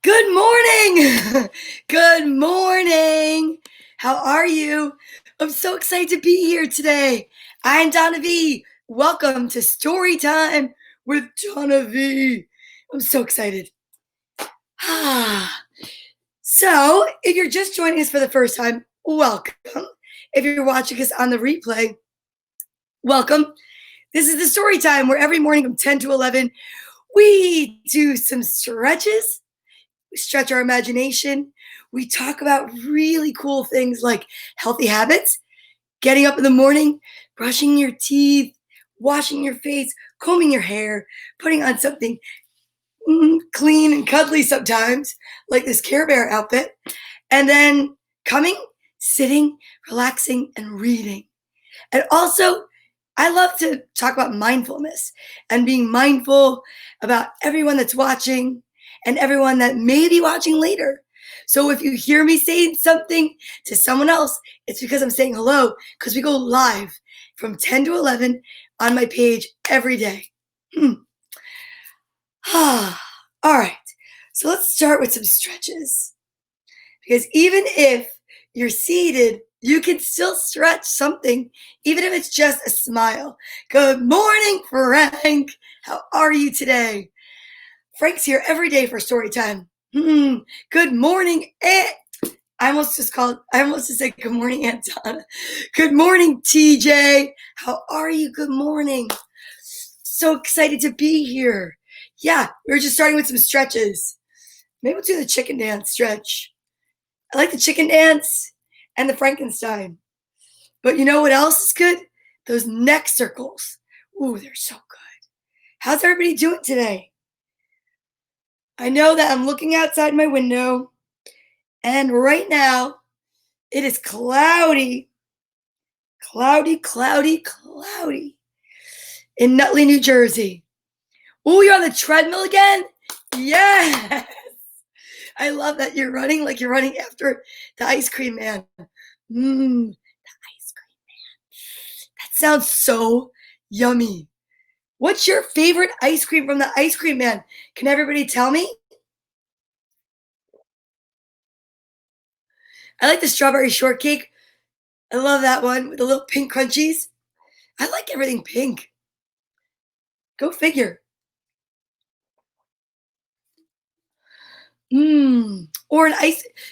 Good morning. Good morning. How are you? I'm so excited to be here today. I'm Donna Vee. Welcome to Story Time with Donna Vee. I'm so excited. So, if you're just joining us for the first time, welcome. If you're watching us on the replay, welcome. This is the Story Time where every morning from 10 to 11, we do some stretches. We stretch our imagination. We talk about really cool things like healthy habits, getting up in the morning, brushing your teeth, washing your face, combing your hair, putting on something clean and cuddly sometimes, like this Care Bear outfit, and then coming, sitting, relaxing, and reading. And also, I love to talk about mindfulness and being mindful about everyone that's watching and everyone that may be watching later. So if you hear me saying something to someone else, it's because I'm saying hello, because we go live from 10 to 11 on my page every day. All right, so let's start with some stretches. Because even if you're seated, you can still stretch something, even if it's just a smile. Good morning, Frank. How are you today? Frank's here every day for story time. Good morning, Aunt. I almost just said good morning, Aunt Donna. Good morning, TJ. How are you? Good morning. So excited to be here. Yeah, we were just starting with some stretches. Maybe we'll do the chicken dance stretch. I like the chicken dance and the Frankenstein. But you know what else is good? Those neck circles. Ooh, they're so good. How's everybody doing today? I know that I'm looking outside my window, and right now it is cloudy. Cloudy in Nutley, New Jersey. Ooh, you're on the treadmill again? Yes! I love that you're running like you're running after the ice cream man. Ice cream man. That sounds so yummy. What's your favorite ice cream from the ice cream man? Can everybody tell me? I like the strawberry shortcake. I love that one with the little pink crunchies. I like everything pink. Go figure. Or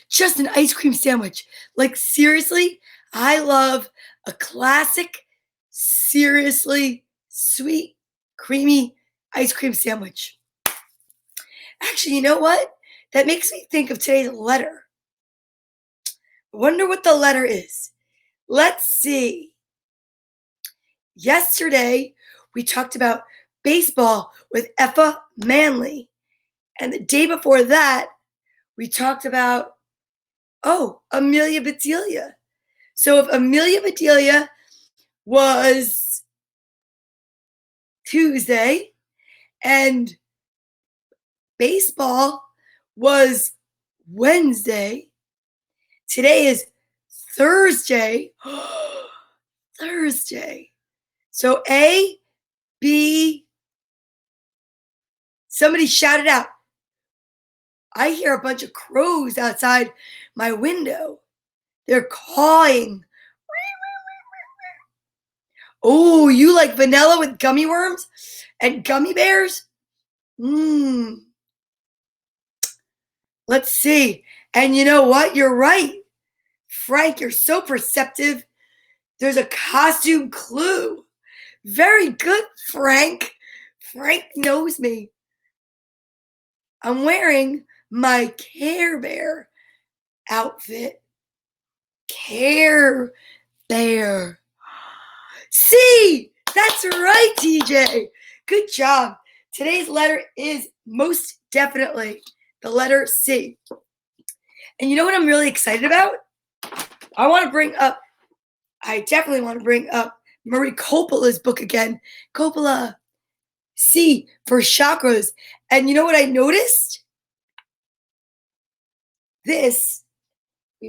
just an ice cream sandwich. Like seriously, I love a classic, seriously sweet, creamy ice cream sandwich. Actually, you know what? That makes me think of today's letter. I wonder what the letter is. Let's see. Yesterday, we talked about baseball with Effa Manley. And the day before that, we talked about, Amelia Bedelia. So if Amelia Bedelia was Tuesday and baseball was Wednesday, today is Thursday. Thursday. So A, B, somebody shouted out. I hear a bunch of crows outside my window. They're cawing. Oh, you like vanilla with gummy worms and gummy bears? Let's see. And you know what? You're right. Frank, you're so perceptive. There's a costume clue. Very good, Frank. Frank knows me. I'm wearing my Care Bear outfit. Care Bear. C! That's right, TJ. Good job. Today's letter is most definitely the letter C. And you know what I'm really excited about? I definitely want to bring up Marie Coppola's book again. Coppola. C for chakras. And you know what I noticed?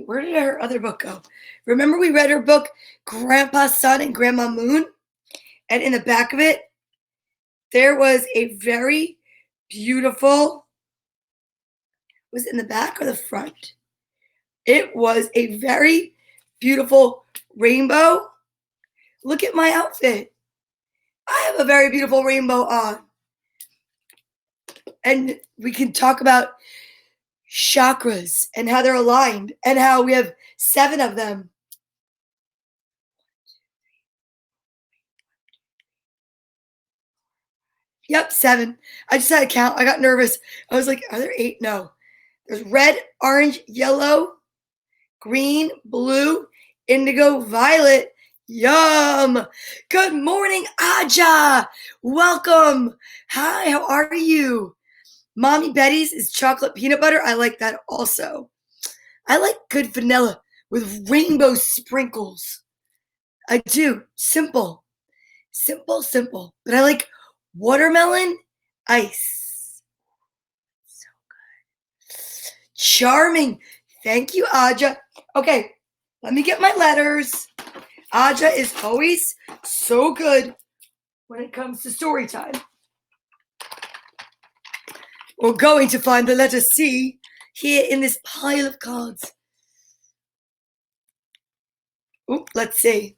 Where did her other book go? Remember we read her book, Grandpa Sun and Grandma Moon? And in the back of it, there was a very beautiful Was it in the back or the front? It was a very beautiful rainbow. Look at my outfit. I have a very beautiful rainbow on. And we can talk about chakras and how they're aligned and how we have 7 of them. Yep, 7. I just had to count. I got nervous. I was like, are there 8? No. There's red, orange, yellow, green, blue, indigo, violet. Yum. Good morning, Aja. Welcome. Hi, how are you? Mommy Betty's is chocolate peanut butter. I like that also. I like good vanilla with rainbow sprinkles. I do. Simple. Simple, simple. But I like watermelon ice. So good. Charming. Thank you, Aja. Okay, let me get my letters. Aja is always so good when it comes to story time. We're going to find the letter C here in this pile of cards. Ooh, let's see.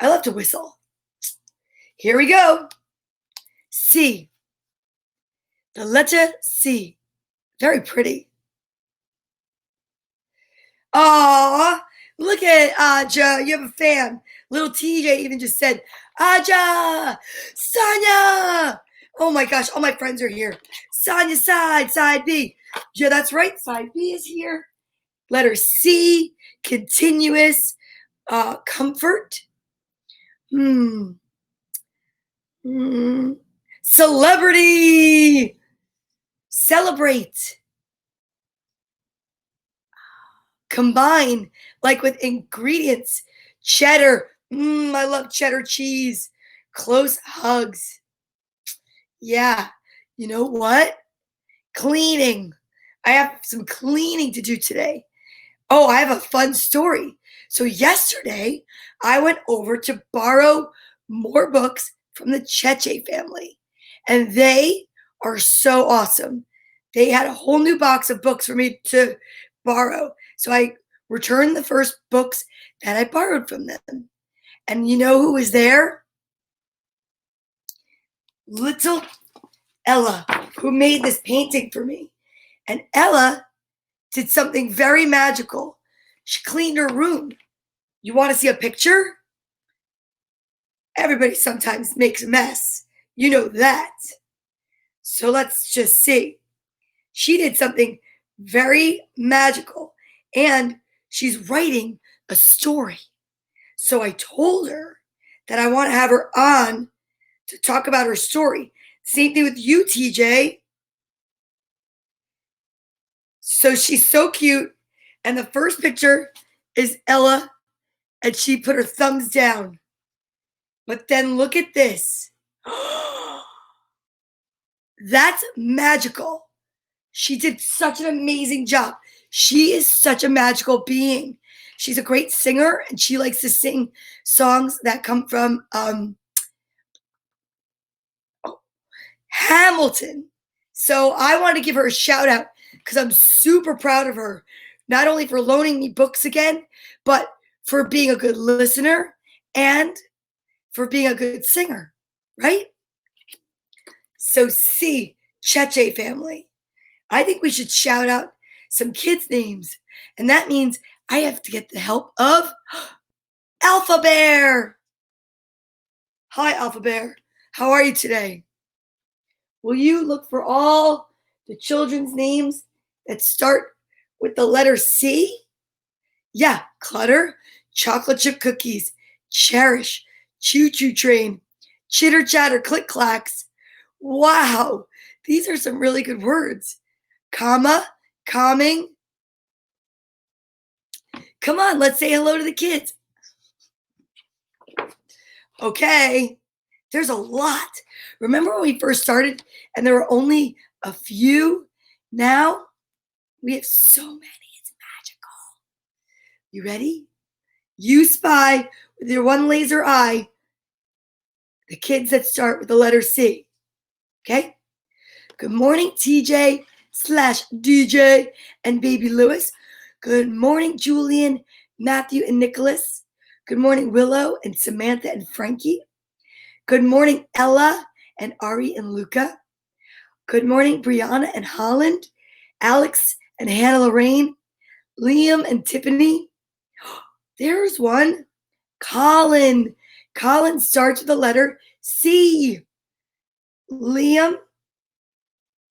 I love to whistle. Here we go. C. The letter C. Very pretty. Aw, look at Aja. You have a fan. Little TJ even just said, Aja, Sonia. Oh my gosh, all my friends are here. Sonia side B. Yeah, that's right. Side B is here. Letter C, continuous, comfort. Celebrity. Celebrate. Combine, like with ingredients. Cheddar. I love cheddar cheese. Close hugs. Yeah. You know what? Cleaning. I have some cleaning to do today. Oh, I have a fun story. So yesterday, I went over to borrow more books from the Cheche family. And they are so awesome. They had a whole new box of books for me to borrow. So I returned the first books that I borrowed from them. And you know who was there? Little Ella, who made this painting for me. And Ella did something very magical. She cleaned her room. You want to see a picture? Everybody sometimes makes a mess. You know that. So let's just see. She did something very magical. And she's writing a story. So I told her that I want to have her on to talk about her story. Same thing with you, TJ. So she's so cute. And the first picture is Ella, and she put her thumbs down. But then look at this. That's magical. She did such an amazing job. She is such a magical being. She's a great singer, and she likes to sing songs that come from Hamilton. So I want to give her a shout out because I'm super proud of her, not only for loaning me books again, but for being a good listener and for being a good singer, right? So C, Cheche family. I think we should shout out some kids' names. And that means I have to get the help of Alpha Bear. Hi, Alpha Bear. How are you today? Will you look for all the children's names that start with the letter C? Yeah, Clutter, Chocolate Chip Cookies, Cherish, Choo Choo Train, Chitter Chatter Click Clacks. Wow, these are some really good words. Comma, calming. Come on, let's say hello to the kids. Okay, there's a lot. Remember when we first started and there were only a few? Now we have so many. It's magical. You ready? You spy with your one laser eye the kids that start with the letter C. Okay? Good morning, TJ slash DJ and baby Lewis. Good morning, Julian, Matthew, and Nicholas. Good morning, Willow and Samantha and Frankie. Good morning, Ella and Ari and Luca. Good morning, Brianna and Holland, Alex and Hannah Lorraine, Liam and Tiffany. There's one. Colin. Colin starts with the letter C. Liam.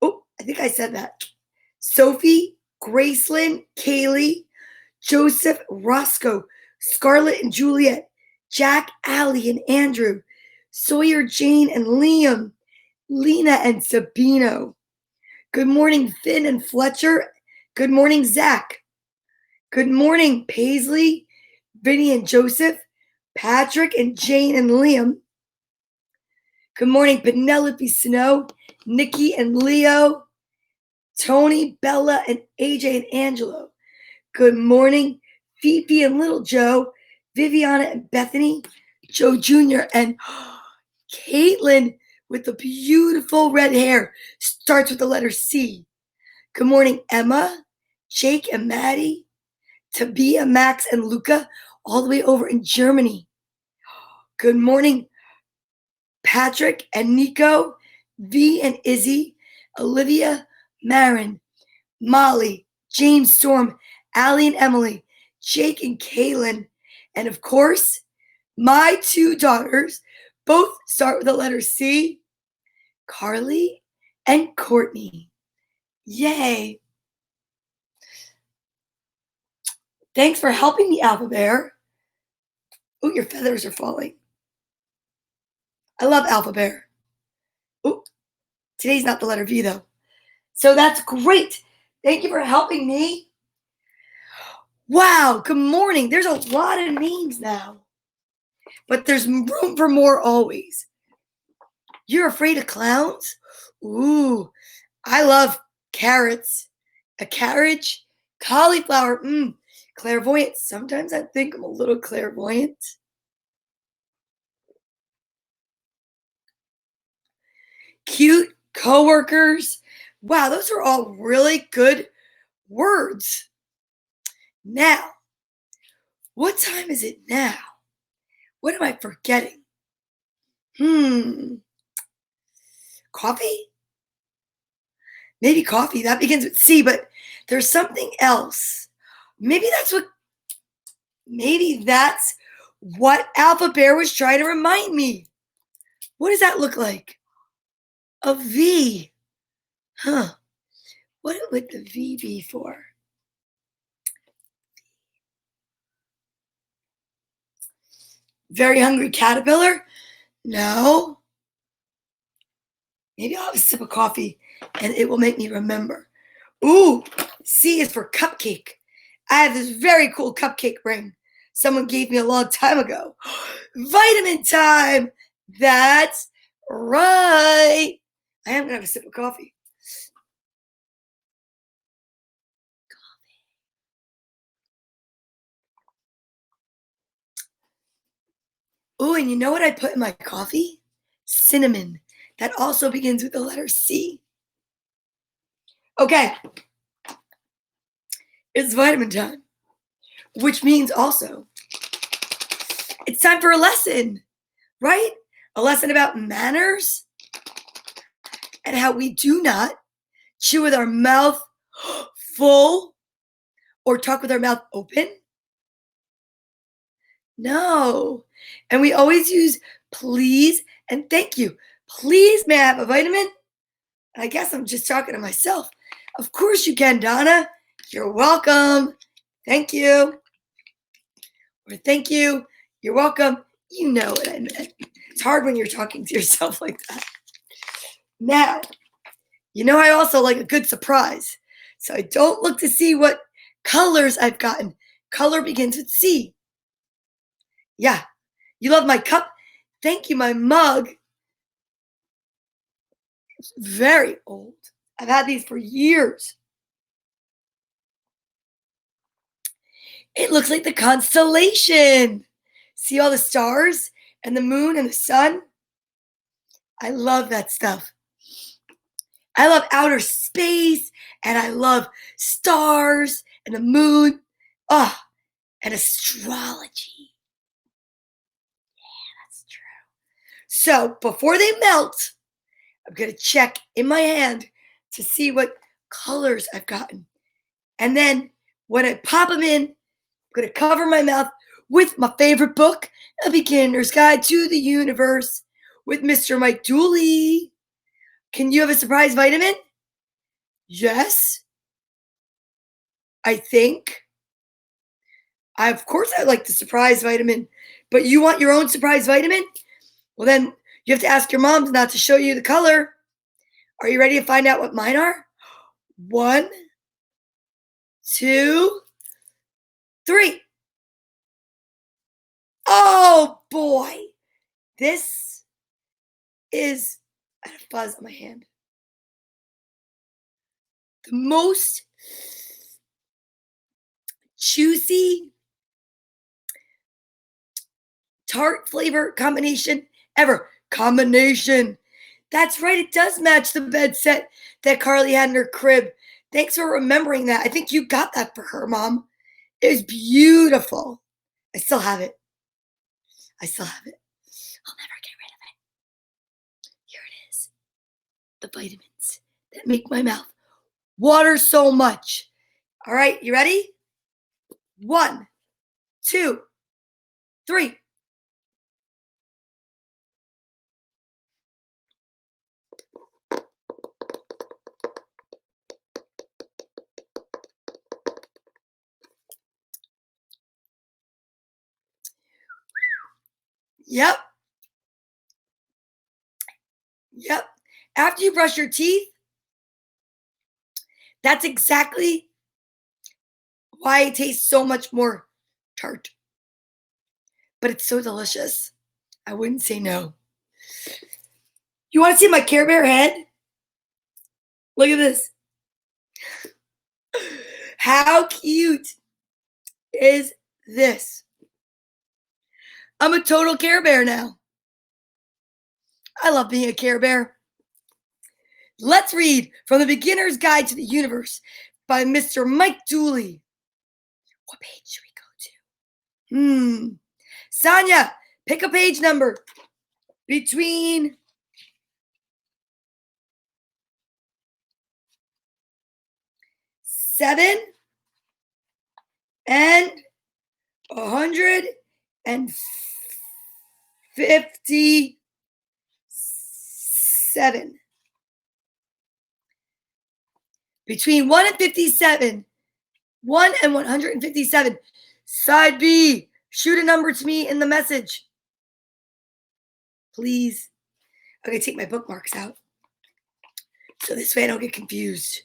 Oh, I think I said that. Sophie, Gracelyn, Kaylee, Joseph, Roscoe, Scarlett and Juliet, Jack, Allie, and Andrew, Sawyer, Jane, and Liam, Lena, and Sabino. Good morning, Finn and Fletcher. Good morning, Zach. Good morning, Paisley, Vinny and Joseph, Patrick and Jane and Liam. Good morning, Penelope Snow, Nikki and Leo, Tony, Bella, and AJ and Angelo. Good morning, Fifi and Little Joe, Viviana and Bethany, Joe Jr. and Caitlin with the beautiful red hair. Starts with the letter C. Good morning, Emma, Jake and Maddie, Tabia, Max, and Luca, all the way over in Germany. Good morning, Patrick and Nico, V and Izzy, Olivia, Marin, Molly, James, Storm, Allie and Emily, Jake and Kaylin, and of course, my two daughters, both start with the letter C, Carly and Courtney. Yay. Thanks for helping me, Alpha Bear. Oh, your feathers are falling. I love Alpha Bear. Oh, today's not the letter V, though. So that's great. Thank you for helping me. Wow, good morning. There's a lot of names now, but there's room for more always. You're afraid of clowns? Ooh, I love carrots. A carriage, cauliflower, clairvoyant. Sometimes I think I'm a little clairvoyant. Cute, coworkers. Wow, those are all really good words. Now, what time is it now? What am I forgetting? Coffee? Maybe coffee. That begins with C, but there's something else. Maybe that's what Alpha Bear was trying to remind me. What does that look like? A V. Huh. What would the V be for? Very hungry caterpillar? No. Maybe I'll have a sip of coffee and it will make me remember. Ooh, C is for cupcake. I have this very cool cupcake ring someone gave me a long time ago. Vitamin time. That's right. I am going to have a sip of coffee. Ooh, and you know what I put in my coffee? Cinnamon. That also begins with the letter C. Okay. It's vitamin time, which means also it's time for a lesson, right? A lesson about manners and how we do not chew with our mouth full or talk with our mouth open. No. And we always use please and thank you. Please, may I have a vitamin? I guess I'm just talking to myself. Of course you can, Donna. You're welcome. Thank you. Or thank you. You're welcome. You know what I meant. It's hard when you're talking to yourself like that. Now, you know I also like a good surprise. So I don't look to see what colors I've gotten. Color begins with C. Yeah. You love my cup? Thank you, my mug. It's very old. I've had these for years. It looks like the constellation. See all the stars and the moon and the sun? I love that stuff. I love outer space, and I love stars and the moon. Oh, and astrology. That's true. So before they melt, I'm going to check in my hand to see what colors I've gotten. And then when I pop them in, I'm going to cover my mouth with my favorite book, A Beginner's Guide to the Universe, with Mr. Mike Dooley. Can you have a surprise vitamin? Yes, I think. Of course, I like the surprise vitamin, but you want your own surprise vitamin? Well, then you have to ask your mom not to show you the color. Are you ready to find out what mine are? 1, 2, 3. Oh boy, this is, I had a fuzz on my hand. The most juicy tart flavor combination ever. Combination. That's right, it does match the bed set that Carly had in her crib. Thanks for remembering that. I think you got that for her, Mom. It was beautiful. I still have it. I still have it. I'll never get rid of it. Here it is. The vitamins that make my mouth water so much. All right, you ready? 1, 2, 3. Yep. Yep. After you brush your teeth, that's exactly why it tastes so much more tart. But it's so delicious. I wouldn't say no. You want to see my Care Bear head? Look at this. How cute is this? I'm a total Care Bear now. I love being a Care Bear. Let's read from The Beginner's Guide to the Universe by Mr. Mike Dooley. What page should we go to? Sonia, pick a page number between 7 and 157. Between 1 and 57. 1 and 157. Side B, shoot a number to me in the message. Please. I'm going to take my bookmarks out so this way I don't get confused.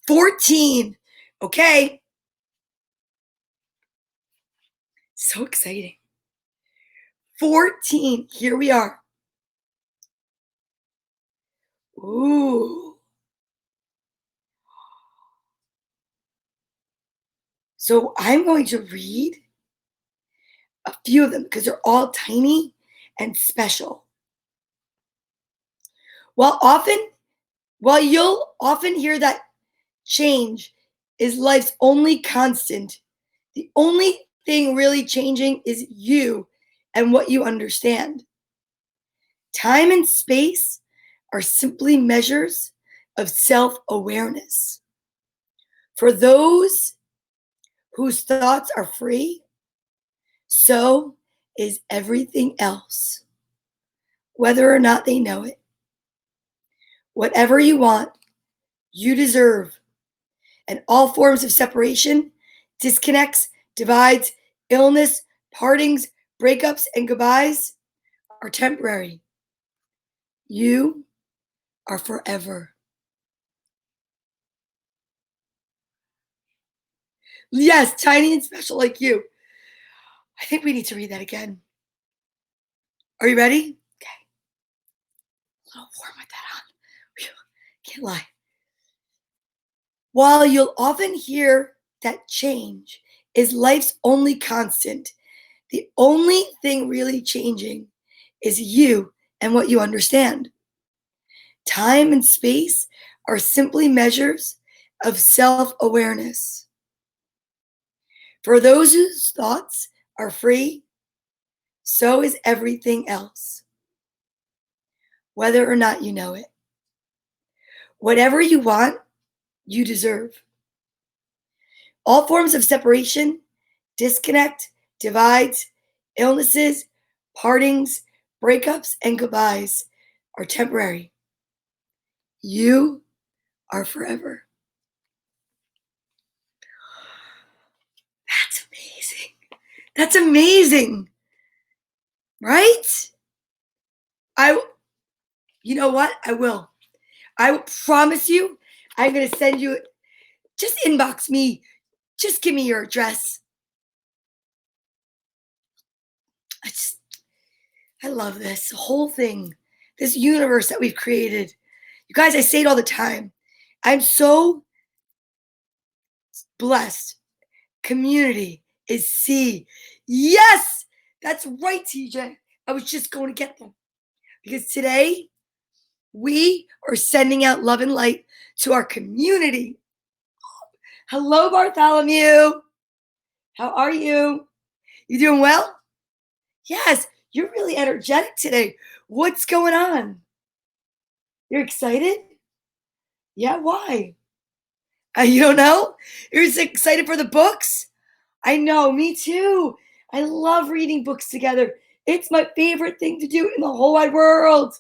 $14. Okay. So exciting. 14. Here we are. Ooh. So I'm going to read a few of them because they're all tiny and special. While you'll often hear that change is life's only constant, the only thing really changing is you and what you understand. Time and space are simply measures of self-awareness. For those whose thoughts are free, so is everything else, whether or not they know it. Whatever you want, you deserve. And all forms of separation, disconnects, divides, illness, partings, breakups, and goodbyes are temporary. You are forever. Yes, tiny and special like you. I think we need to read that again. Are you ready? Okay. A little warm with that on. Whew. Can't lie. While you'll often hear that change is life's only constant. The only thing really changing is you and what you understand. Time and space are simply measures of self awareness. For those whose thoughts are free, so is everything else, whether or not you know it. Whatever you want, you deserve. All forms of separation, disconnect, divides, illnesses, partings, breakups, and goodbyes are temporary. You are forever. That's amazing. That's amazing. Right? You know what? I will. I will promise you, I'm going to send you, just inbox me. Just give me your address. I love this whole thing, this universe that we've created. You guys, I say it all the time. I'm so blessed. Community is C. Yes, that's right, TJ. I was just going to get them because today we are sending out love and light to our community. Hello, Bartholomew. How are you? You doing well? Yes, you're really energetic today. What's going on? You're excited? Yeah, why? You don't know? You're just excited for the books? I know, me too. I love reading books together. It's my favorite thing to do in the whole wide world.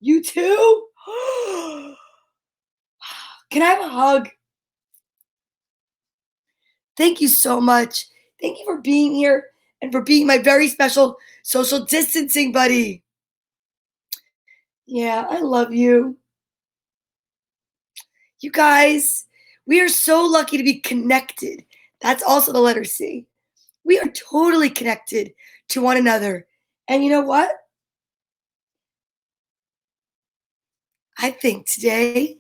You too? Can I have a hug? Thank you so much. Thank you for being here and for being my very special social distancing buddy. Yeah, I love you. You guys, we are so lucky to be connected. That's also the letter C. We are totally connected to one another. And you know what? I think today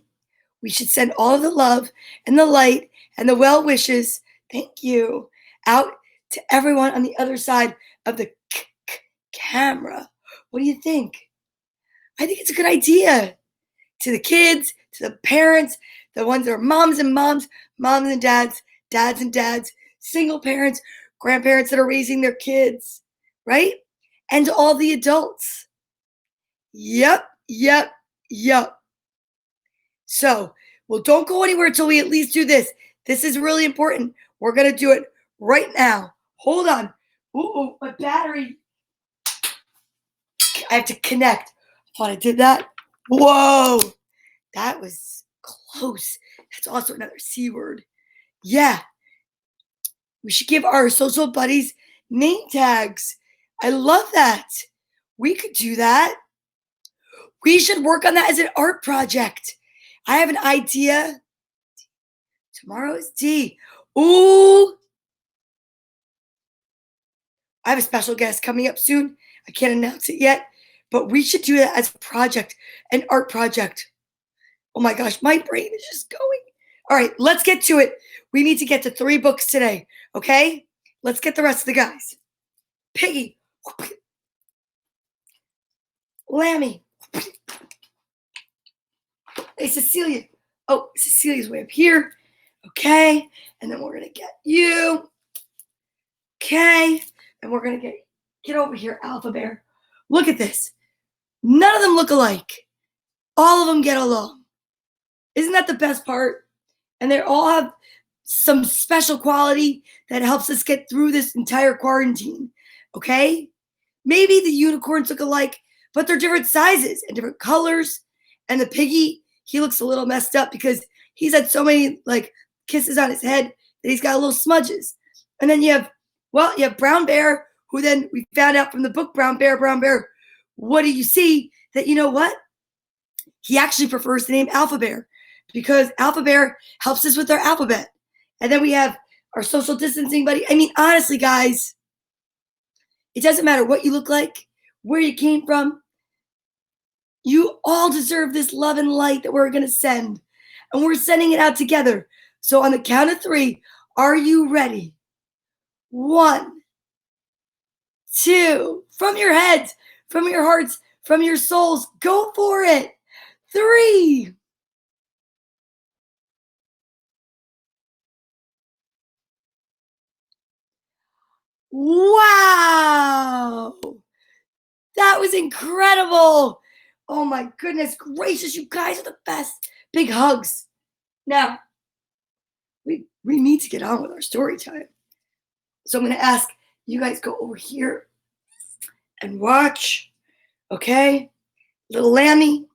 we should send all of the love and the light and the well wishes, thank you, out to everyone on the other side of the camera. What do you think? I think it's a good idea. To the kids, to the parents, the ones that are moms and moms, moms and dads and dads, single parents, grandparents that are raising their kids, right? And to all the adults. Yep, yep, yep. So, well, don't go anywhere until we at least do this. This is really important. We're going to do it right now. Hold on. Ooh, my battery. I have to connect. I thought I did that. Whoa. That was close. That's also another C word. Yeah. We should give our social buddies name tags. I love that. We could do that. We should work on that as an art project. I have an idea. Tomorrow is D. Ooh. I have a special guest coming up soon. I can't announce it yet, but we should do that as a project, an art project. Oh my gosh, my brain is just going. All right, let's get to it. We need to get to 3 books today, okay? Let's get the rest of the guys. Piggy. Lammy. Hey, Cecilia. Oh, Cecilia's way up here. Okay, and then we're going to get you. Okay, and we're going to get over here, Alpha Bear. Look at this. None of them look alike. All of them get along. Isn't that the best part? And they all have some special quality that helps us get through this entire quarantine. Okay? Maybe the unicorns look alike, but they're different sizes and different colors. And the piggy, he looks a little messed up because he's had so many like kisses on his head that he's got little smudges. And then you have Brown Bear, who then we found out from the book Brown Bear. What do you see? That you know what? He actually prefers the name Alpha Bear because Alpha Bear helps us with our alphabet. And then we have our social distancing buddy. I mean, honestly, guys, it doesn't matter what you look like, where you came from. You all deserve this love and light that we're going to send. And we're sending it out together. So on the count of 3, are you ready? 1, 2, from your heads, from your hearts, from your souls. Go for it. 3. Wow. That was incredible. Oh my goodness gracious, you guys are the best. Big hugs. Now, we need to get on with our story time. So I'm going to ask you guys go over here and watch. Okay? Little Lammy,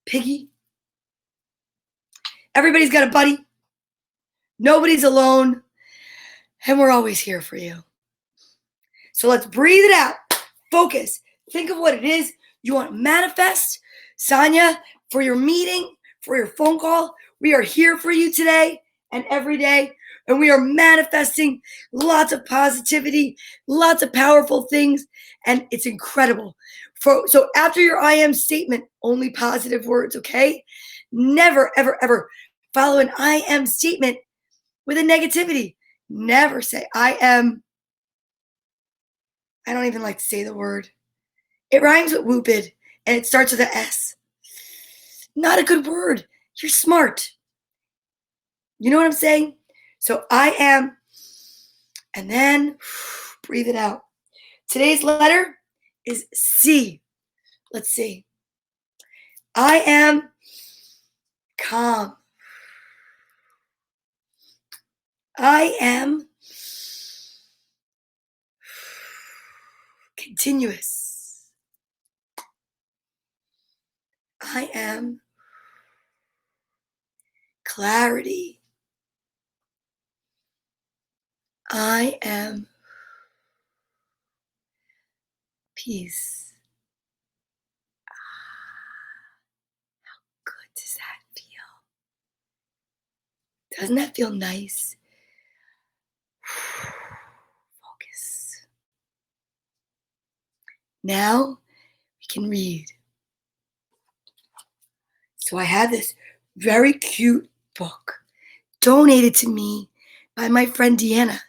Piggy. Everybody's got a buddy. Nobody's alone. And we're always here for you. So let's breathe it out. Focus. Think of what it is you want to manifest. Sonia, for your meeting, for your phone call, we are here for you today and every day. And we are manifesting lots of positivity, lots of powerful things. And it's incredible. So after your I am statement, only positive words, okay? Never, ever, ever follow an I am statement with a negativity. Never say I am. I don't even like to say the word. It rhymes with whoopid and it starts with an S. Not a good word. You're smart. You know what I'm saying? So I am, and then breathe it out. Today's letter is C. Let's see. I am calm. I am continuous. I am clarity. I am peace. How good does that feel? Doesn't that feel nice? Focus. Now we can read. So I have this very cute book donated to me by my friend Deanna.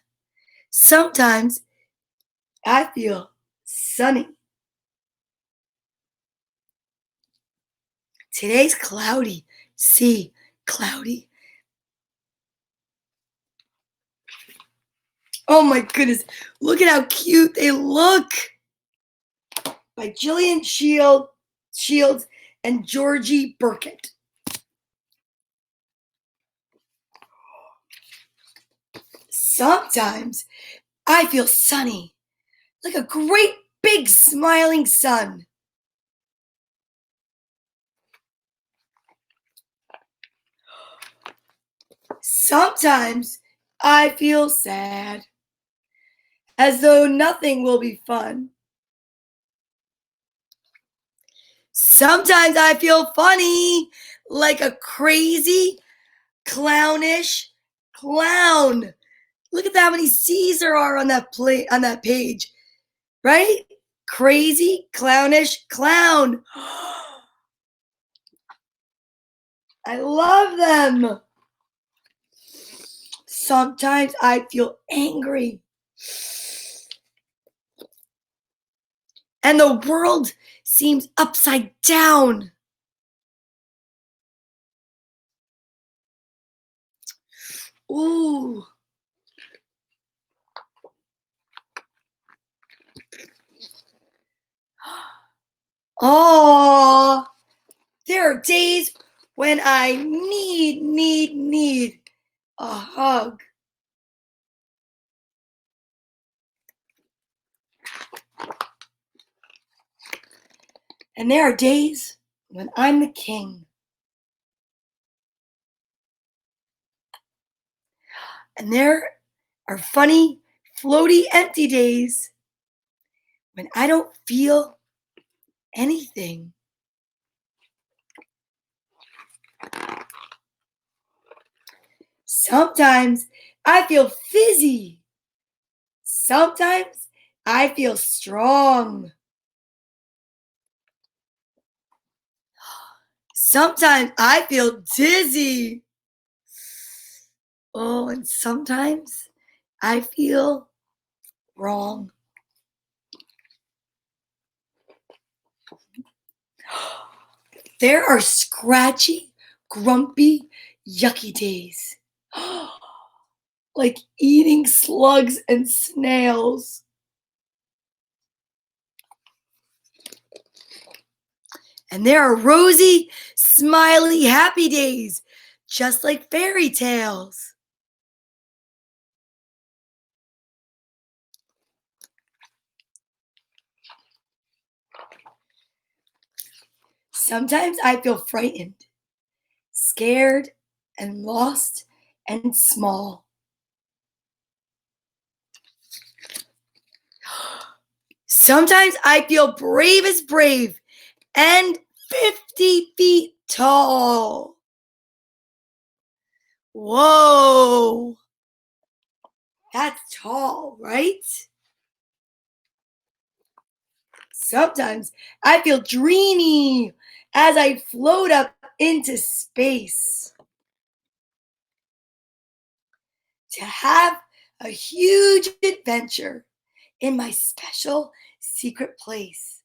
Sometimes I feel sunny. Today's cloudy. See, cloudy. Oh my goodness. Look at how cute they look. By Jillian Shields and Georgie Burkett. Sometimes I feel sunny, like a great big smiling sun. Sometimes I feel sad, as though nothing will be fun. Sometimes I feel funny, like a crazy, clownish clown. Look at how many C's there are on that page, right? Crazy, clownish, clown. I love them. Sometimes I feel angry. And the world seems upside down. Ooh. Oh, there are days when I need a hug. And there are days when I'm the king. And there are funny, floaty, empty days when I don't feel anything. Sometimes I feel fizzy. Sometimes I feel strong. Sometimes I feel dizzy. Oh, and sometimes I feel wrong. There are scratchy, grumpy, yucky days. Like eating slugs and snails. And there are rosy, smiley, happy days, just like fairy tales. Sometimes I feel frightened, scared, and lost and small. Sometimes I feel brave as brave and 50 feet tall. Whoa, that's tall, right? Sometimes I feel dreamy as I float up into space to have a huge adventure in my special secret place.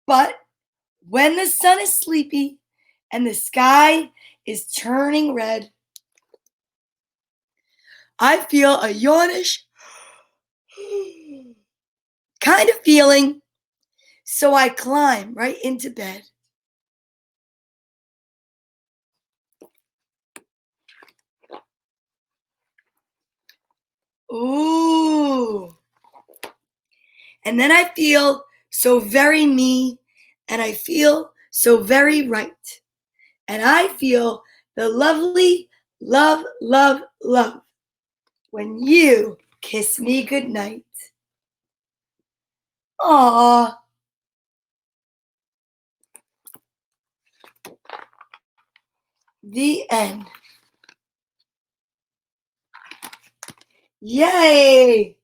But when the sun is sleepy and the sky is turning red, I feel a yawnish kind of feeling, so I climb right into bed. Ooh. And then I feel so very me, and I feel so very right. And I feel the lovely love, love, love when you kiss me goodnight. Aww. The end. Yay!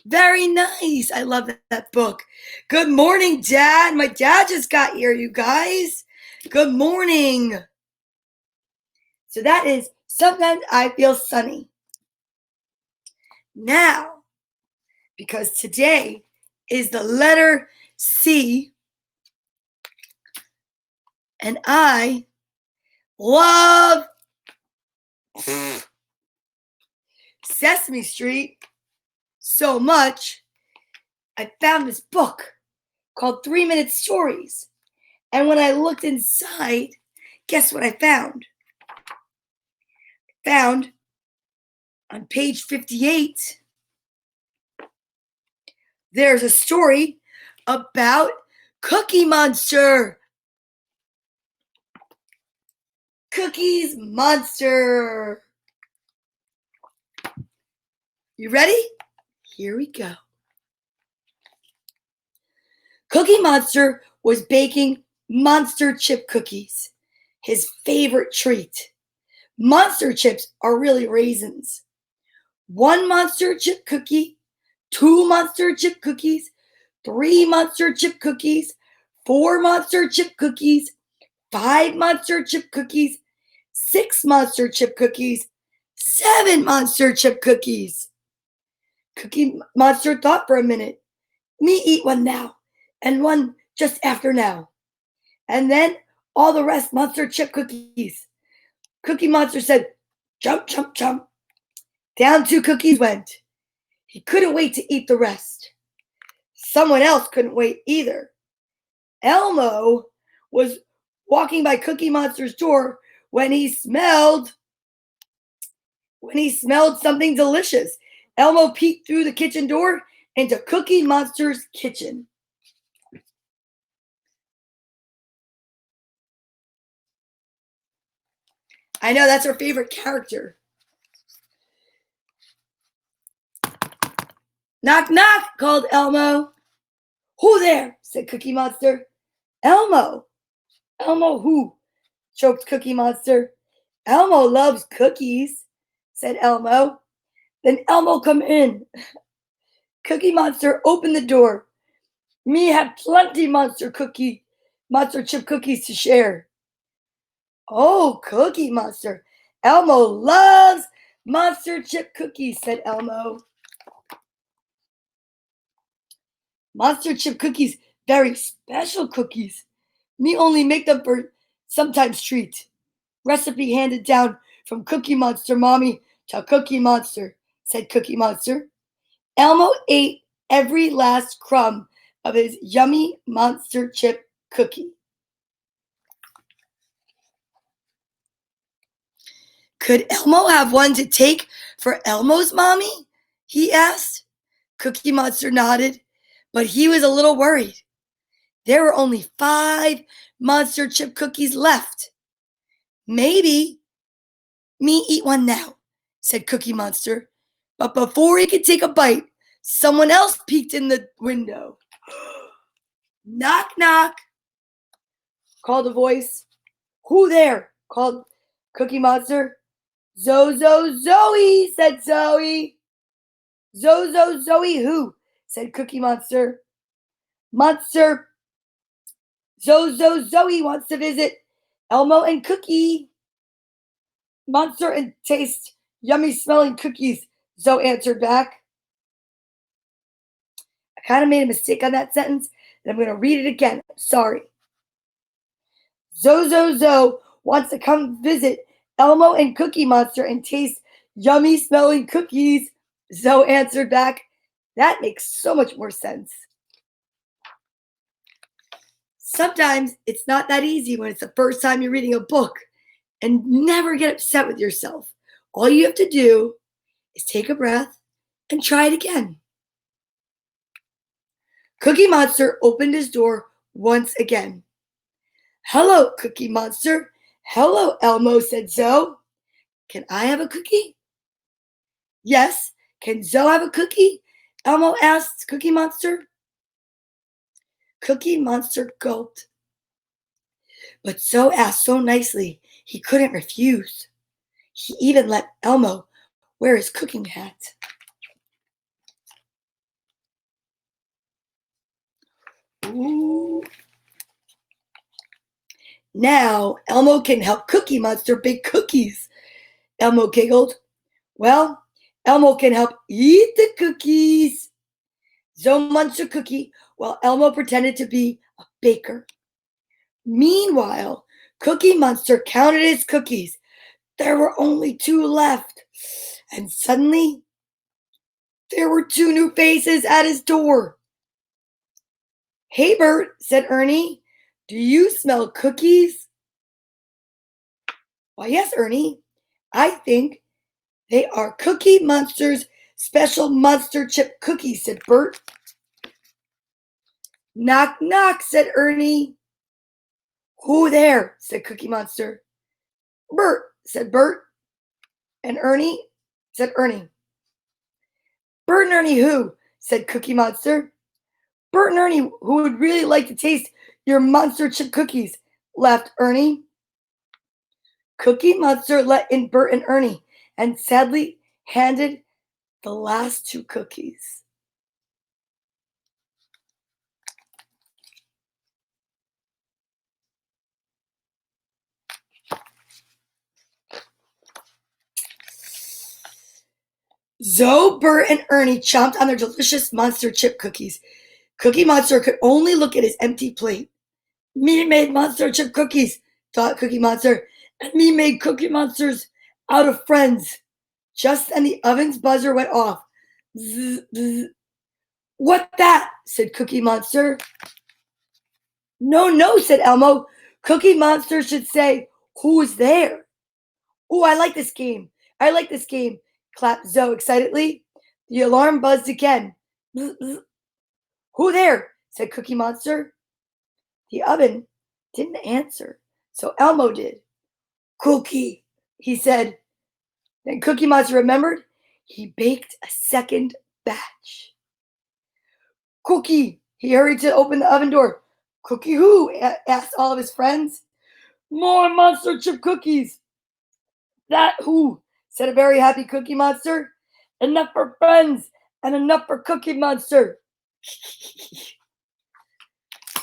Very nice. I love that book. Good morning, Dad. My dad just got here, you guys. Good morning. So that is Sometimes I Feel Sunny. Now, because today is the letter C, and I love Sesame Street so much, I found this book called 3-Minute Stories. And when I looked inside, guess what I found? I found on page 58, there's a story about Cookie Monster. Cookies Monster. You ready? Here we go. Cookie Monster was baking monster chip cookies, his favorite treat. Monster chips are really raisins. 1 monster chip cookie, 2 monster chip cookies, 3 monster chip cookies, 4 monster chip cookies, 5 monster chip cookies, 6 monster chip cookies, 7 monster chip cookies. Cookie Monster thought for a minute. Me eat one now, and one just after now. And then all the rest monster chip cookies. Cookie Monster said, jump, jump, jump. Down 2 cookies went. He couldn't wait to eat the rest. Someone else couldn't wait either. Elmo was walking by Cookie Monster's door when he smelled something delicious. Elmo peeked through the kitchen door into Cookie Monster's kitchen. I know, that's our favorite character. Knock, knock, called Elmo. Who there? Said Cookie Monster. Elmo. Elmo who? Choked Cookie Monster. Elmo loves cookies, said Elmo. Then Elmo come in. Cookie Monster opened the door. Me have plenty monster chip cookies to share. Oh, Cookie Monster. Elmo loves monster chip cookies, said Elmo. Monster chip cookies, very special cookies. Me only make them for sometimes treat. Recipe handed down from Cookie Monster mommy to Cookie Monster, said Cookie Monster. Elmo ate every last crumb of his yummy monster chip cookie. Could Elmo have one to take for Elmo's mommy? He asked. Cookie Monster nodded, but he was a little worried. There were only 5 monster chip cookies left. Maybe me eat one now, said Cookie Monster. But before he could take a bite, someone else peeked in the window. Knock, knock, called a voice. Who there? Called Cookie Monster. Zoe, said Zoe. Zoe, who? Said Cookie Monster. Monster. Zoe wants to visit Elmo and Cookie. Monster and taste yummy smelling cookies, Zoe answered back. I kind of made a mistake on that sentence, and I'm going to read it again. Sorry. Zoe wants to come visit Elmo and Cookie Monster and taste yummy smelling cookies, Zoe answered back. That makes so much more sense. Sometimes it's not that easy when it's the first time you're reading a book, and never get upset with yourself. All you have to do is take a breath and try it again. Cookie Monster opened his door once again. Hello, Cookie Monster. Hello, Elmo, said Zoe. Can I have a cookie? Yes. Can Zoe have a cookie? Elmo asked Cookie Monster. Cookie Monster gulped. But Zoe asked so nicely, he couldn't refuse. He even let Elmo wear his cooking hat. Ooh. Now Elmo can help Cookie Monster bake cookies. Elmo giggled. Well, Elmo can help eat the cookies. Zoe munched a cookie while Elmo pretended to be a baker. Meanwhile, Cookie Monster counted his cookies. There were only 2 left. And suddenly, there were 2 new faces at his door. Hey, Bert, said Ernie. Do you smell cookies? Why, yes, Ernie. I think they are Cookie Monster's special monster chip cookies, said Bert. Knock, knock, said Ernie. Who there? Said Cookie Monster. Bert, said Bert. And Ernie, said Ernie. Bert and Ernie who? Said Cookie Monster. Bert and Ernie who would really like to taste your monster chip cookies, laughed Ernie. Cookie Monster let in Bert and Ernie and sadly handed the last 2 cookies. Zoe, Bert, and Ernie chomped on their delicious monster chip cookies. Cookie Monster could only look at his empty plate. Me made monster chip cookies, thought Cookie Monster, and me made Cookie Monsters out of friends. Just then the oven's buzzer went off. Zzz, zzz. What that? Said Cookie Monster. No, said Elmo. Cookie Monster should say, who's there? Oh, I like this game. Clapped Zoe excitedly. The alarm buzzed again. Bzz, bzz. Who there? Said Cookie Monster. The oven didn't answer, so Elmo did. Cookie, he said. Then Cookie Monster remembered he baked a second batch. Cookie, he hurried to open the oven door. Cookie who? Asked all of his friends. More monster chip cookies. That who? Said a very happy Cookie Monster. Enough for friends and enough for Cookie Monster.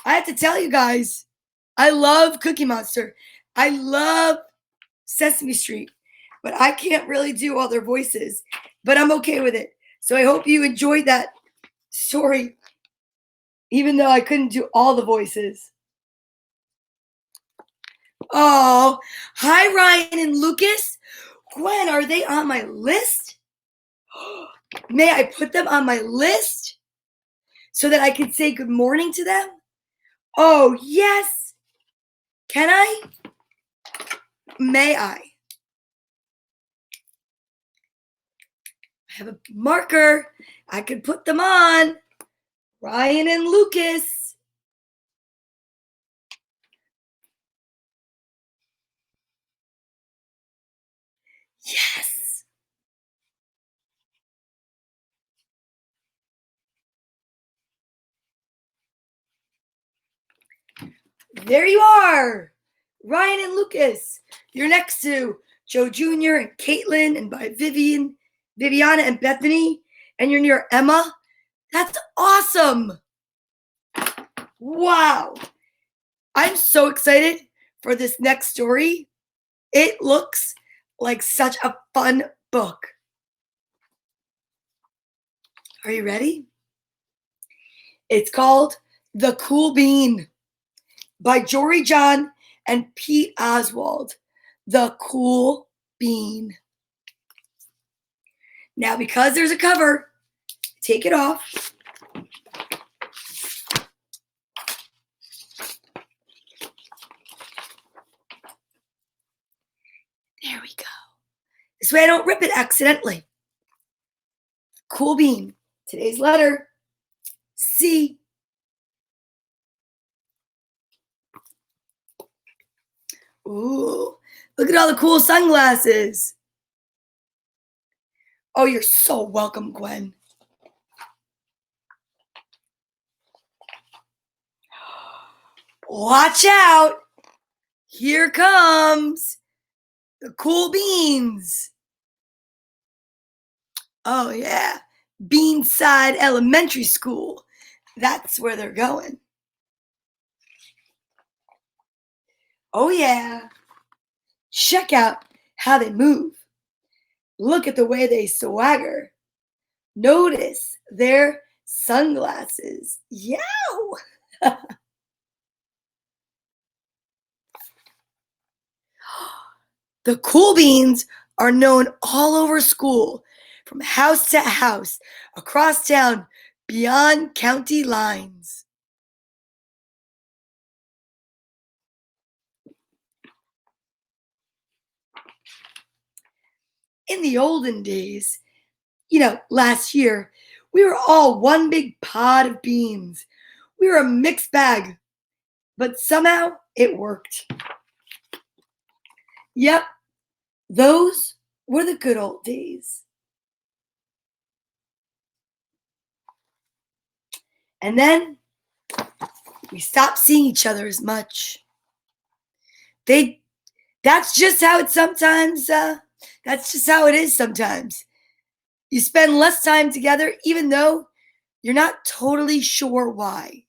I have to tell you guys, I love Cookie Monster. I love Sesame Street, but I can't really do all their voices, but I'm okay with it. So I hope you enjoyed that story, even though I couldn't do all the voices. Oh, hi, Ryan and Lucas. Gwen, are they on my list? May I put them on my list so that I can say good morning to them? Oh, yes. Can I? May I? I have a marker. I could put them on. Ryan and Lucas. Yes. There you are. Ryan and Lucas. You're next to Joe Jr. and Caitlin and by Viviana and Bethany. And you're near Emma. That's awesome. Wow. I'm so excited for this next story. It looks like such a fun book. Are you ready? It's called The Cool Bean by Jory John and Pete Oswald. The Cool Bean. Now, because there's a cover, take it off. There we go. This way I don't rip it accidentally. Cool Bean. Today's letter, C. Ooh, look at all the cool sunglasses. Oh, you're so welcome, Gwen. Watch out. Here comes the cool beans. Oh, yeah. Beanside Elementary School. That's where they're going. Oh, yeah. Check out how they move. Look at the way they swagger. Notice their sunglasses. Yow! The cool beans are known all over school, from house to house, across town, beyond county lines. In the olden days, last year, we were all one big pod of beans. We were a mixed bag, but somehow it worked. Yep, those were the good old days. And then we stopped seeing each other as much. That's just how it sometimes, that's just how it is sometimes. You spend less time together, even though you're not totally sure why.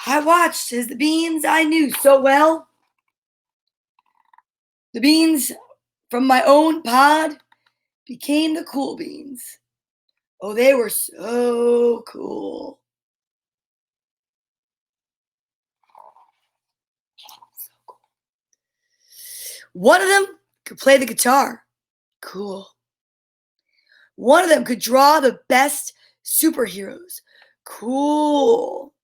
I watched as the beans I knew so well, the beans from my own pod, became the cool beans. Oh, they were so cool. One of them could play the guitar. Cool. One of them could draw the best superheroes. Cool.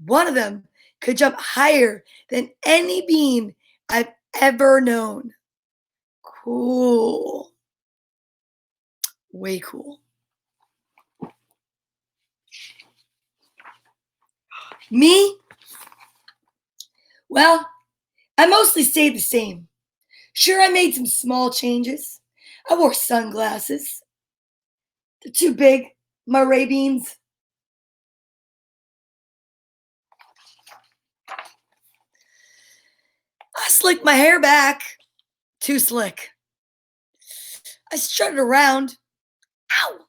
One of them could jump higher than any bean I've ever known. Cool. Way cool. Me? Well, I mostly stayed the same. Sure, I made some small changes. I wore sunglasses. They're too big, my Ray-Beans. I slicked my hair back. Too slick. I strutted around. Ow!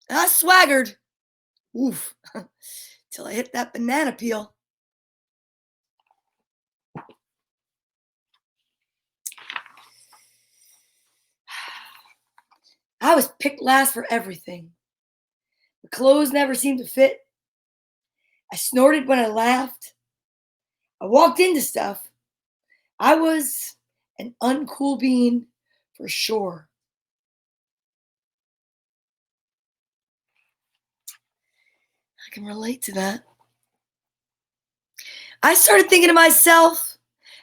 And I swaggered. Oof. Till I hit that banana peel. I was picked last for everything. The clothes never seemed to fit. I snorted when I laughed. I walked into stuff. I was an uncool bean for sure. I can relate to that. I started thinking of myself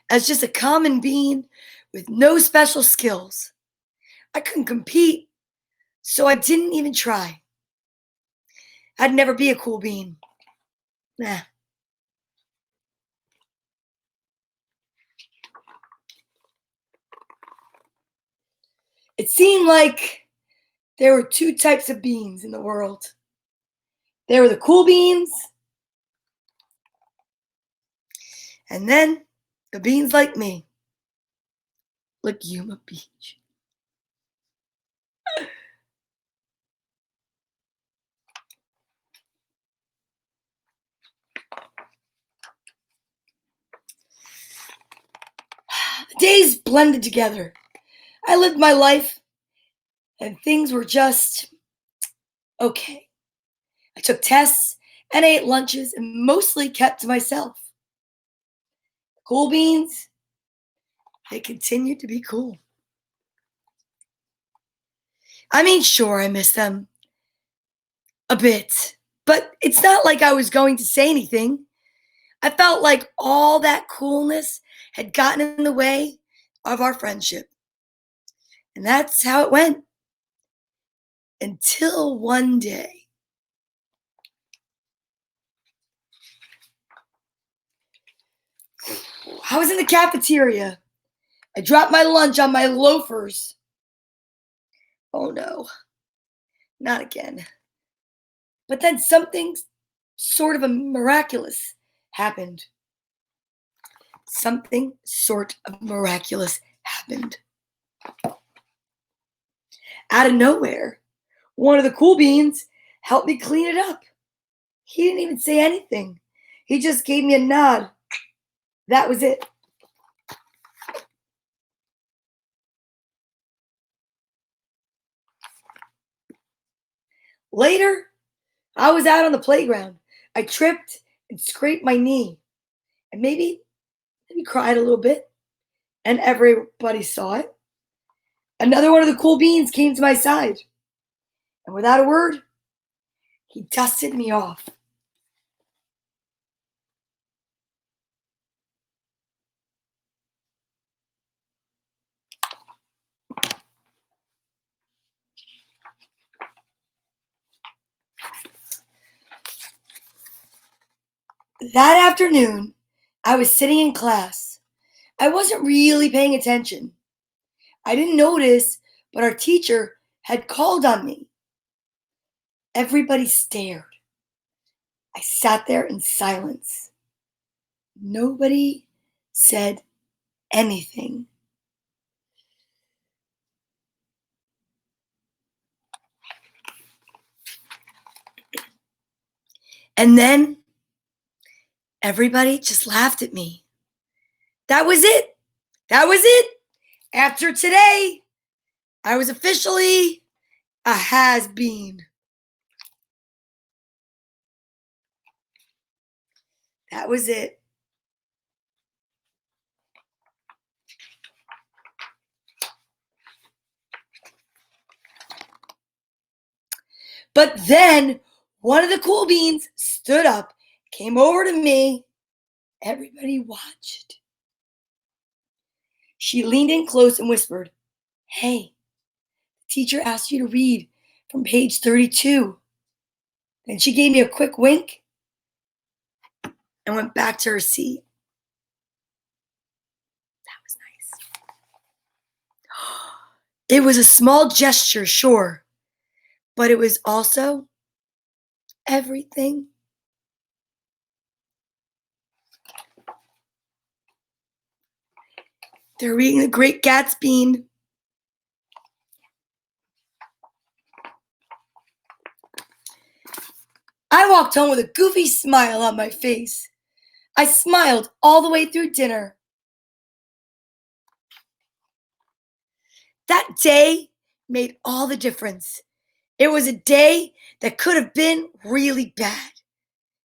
as just a common bean with no special skills. I couldn't compete, so I didn't even try. I'd never be a cool bean. Nah. It seemed like there were two types of beans in the world. There were the cool beans, and then the beans like me, like Yuma Beach. The days blended together. I lived my life, and things were just okay. I took tests and ate lunches and mostly kept to myself. Cool beans, they continued to be cool. I mean, sure, I miss them a bit, but it's not like I was going to say anything. I felt like all that coolness had gotten in the way of our friendship. And that's how it went until one day. I was in the cafeteria. I dropped my lunch on my loafers. Oh no, not again. But then something sort of a miraculous happened. Something sort of miraculous happened. Out of nowhere, one of the cool beans helped me clean it up. He didn't even say anything. He just gave me a nod. That was it. Later, I was out on the playground. I tripped and scraped my knee and maybe cried a little bit, and everybody saw it. Another one of the cool beans came to my side, and without a word, he dusted me off. That afternoon, I was sitting in class. I wasn't really paying attention. I didn't notice, but our teacher had called on me. Everybody stared. I sat there in silence. Nobody said anything. And then everybody just laughed at me. That was it. That was it. After today, I was officially a has-been. That was it. But then one of the cool beans stood up, came over to me. Everybody watched. She leaned in close and whispered, "Hey, the teacher asked you to read from page 32. Then she gave me a quick wink and went back to her seat. That was nice. It was a small gesture, sure, but it was also everything. They're reading The Great Gatsby. walked home with a goofy smile on my face. I smiled all the way through dinner. That day made all the difference. It was a day that could have been really bad,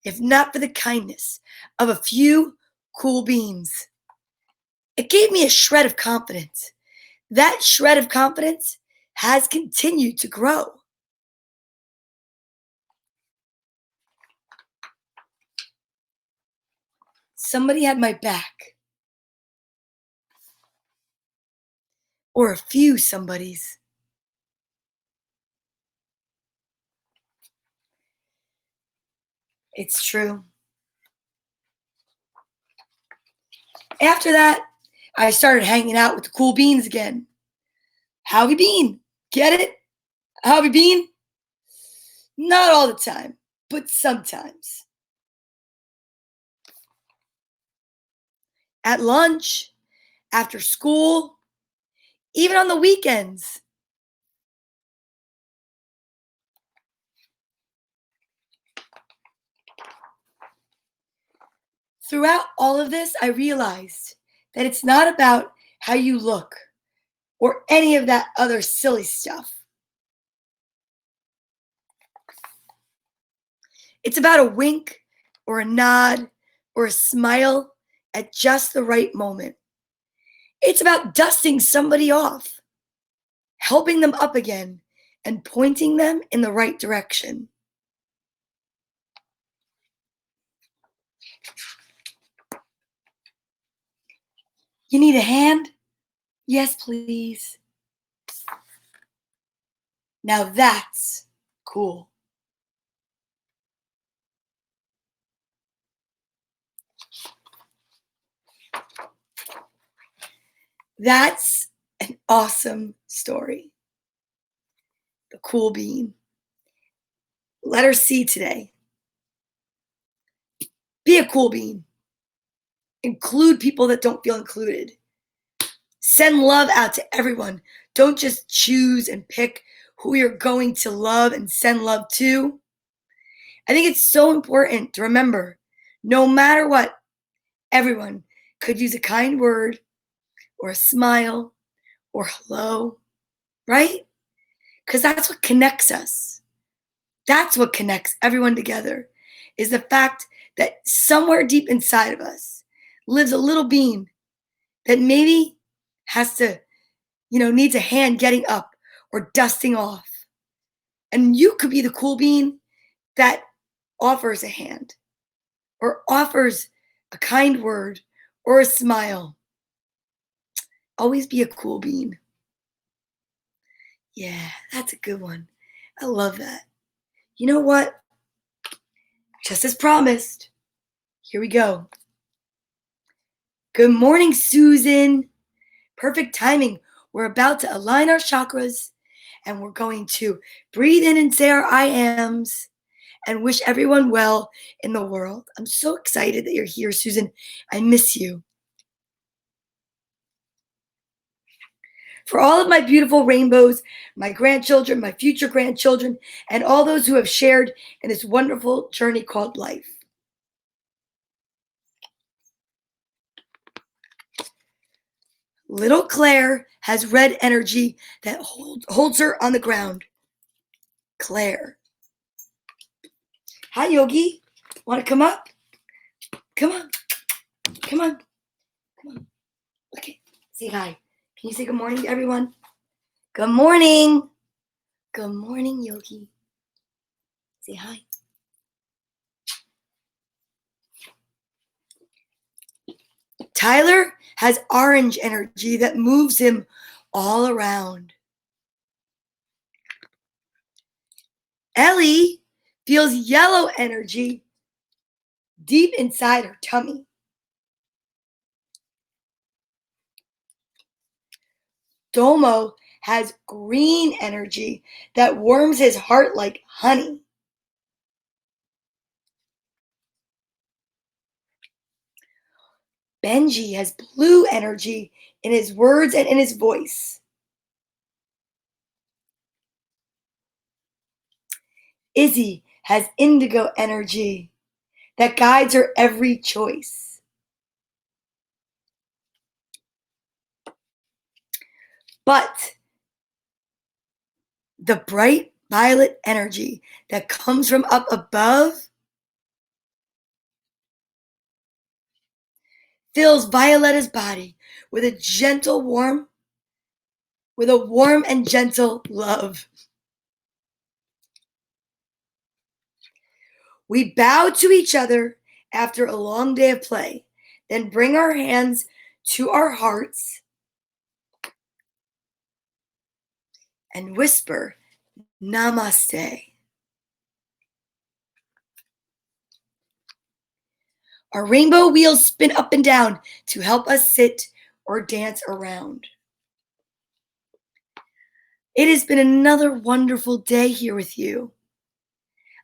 if not for the kindness of a few cool beans. It gave me a shred of confidence. That shred of confidence has continued to grow. Somebody had my back, or a few somebodies. It's true. After that, I started hanging out with the cool beans again. How have you been? Get it? How have you been? Not all the time, but sometimes. At lunch, after school, even on the weekends. Throughout all of this, I realized that it's not about how you look or any of that other silly stuff. It's about a wink or a nod or a smile at just the right moment. It's about dusting somebody off, helping them up again, and pointing them in the right direction. You need a hand? Yes, please. Now that's cool. That's an awesome story. The cool bean. Letter C today. Be a cool bean. Include people that don't feel included. Send love out to everyone. Don't just choose and pick who you're going to love and send love to. I think it's so important to remember no matter what, everyone could use a kind word or a smile or hello, right? Because that's what connects us. That's what connects everyone together, is the fact that somewhere deep inside of us lives a little being that maybe has to, needs a hand getting up or dusting off. And you could be the cool bean that offers a hand or offers a kind word or a smile. Always be a cool bean. Yeah, that's a good one. I love that. You know what? Just as promised, here we go. Good morning, Susan. Perfect timing. We're about to align our chakras and we're going to breathe in and say our I ams and wish everyone well in the world. I'm so excited that you're here, Susan. I miss you. For all of my beautiful rainbows, my grandchildren, my future grandchildren, and all those who have shared in this wonderful journey called life. Little Claire has red energy that holds her on the ground. Claire. Hi, Yogi. Want to come up? Come on. Come on. Come on. Okay. Say hi. Can you say good morning to everyone? Good morning. Good morning, Yogi. Say hi. Tyler has orange energy that moves him all around. Ellie feels yellow energy deep inside her tummy. Domo has green energy that warms his heart like honey. Benji has blue energy in his words and in his voice. Izzy has indigo energy that guides her every choice. But the bright violet energy that comes from up above fills Violetta's body with a warm and gentle love. We bow to each other after a long day of play, then bring our hands to our hearts and whisper, Namaste. Our rainbow wheels spin up and down to help us sit or dance around. It has been another wonderful day here with you.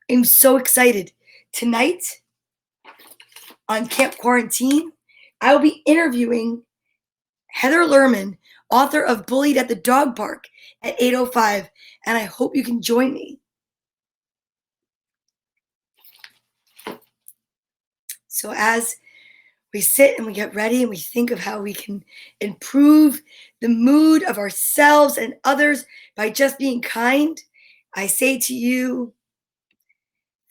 I'm so excited. Tonight on Camp Quarantine, I will be interviewing Heather Lerman, author of Bullied at the Dog Park, at 8:05, and I hope you can join me. So as we sit and we get ready and we think of how we can improve the mood of ourselves and others by just being kind, I say to you,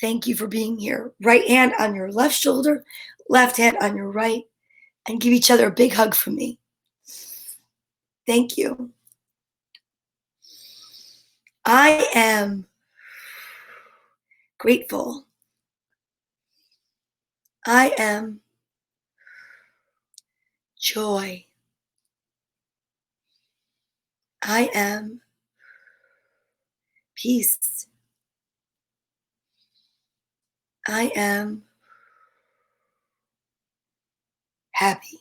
thank you for being here. Right hand on your left shoulder, left hand on your right, and give each other a big hug from me. Thank you. I am grateful. I am joy. I am peace. I am happy.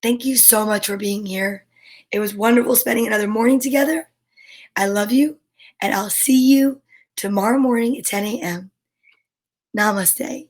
Thank you so much for being here. It was wonderful spending another morning together. I love you, and I'll see you tomorrow morning at 10 a.m. Namaste.